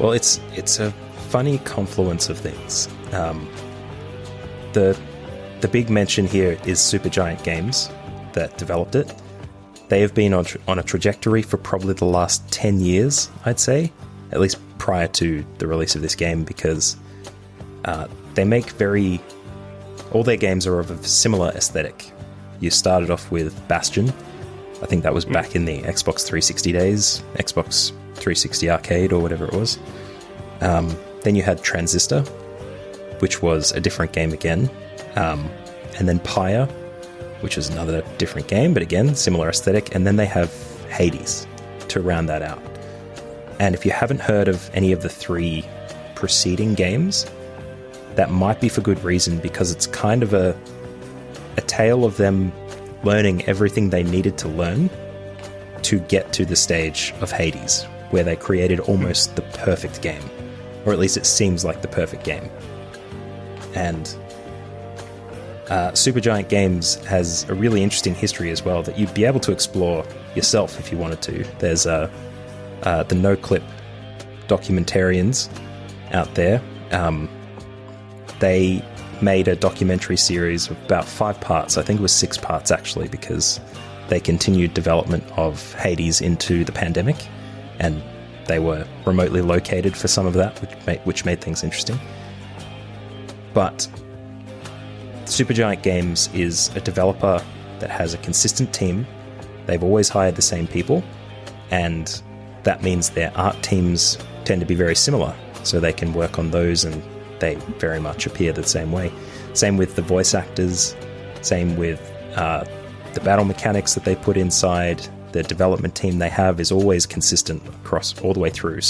Well, it's a funny confluence of things. The big mention here is Supergiant Games that developed it. They have been on a trajectory for probably the last 10 years, I'd say, at least prior to the release of this game, because they make all their games are of a similar aesthetic. You started off with Bastion. I think that was back in the Xbox 360 days, Xbox 360 Arcade or whatever it was. Then you had Transistor, which was a different game again. And then Pyre, which is another different game, but again, similar aesthetic. And then they have Hades to round that out. And if you haven't heard of any of the 3 preceding games, that might be for good reason, because it's kind of a tale of them learning everything they needed to learn to get to the stage of Hades, where they created almost the perfect game. Or at least it seems like the perfect game. And Supergiant Games has a really interesting history as well that you'd be able to explore yourself if you wanted to. There's the no-clip documentarians out there. They made a documentary series of about 5 parts. I think it was 6 parts, actually, because they continued development of Hades into the pandemic, and they were remotely located for some of that, which made things interesting. But Supergiant Games is a developer that has a consistent team. They've always hired the same people, and that means their art teams tend to be very similar, so they can work on those, and they very much appear the same way. Same with the voice actors, same with the battle mechanics that they put inside. The development team they have is always consistent across all the way through.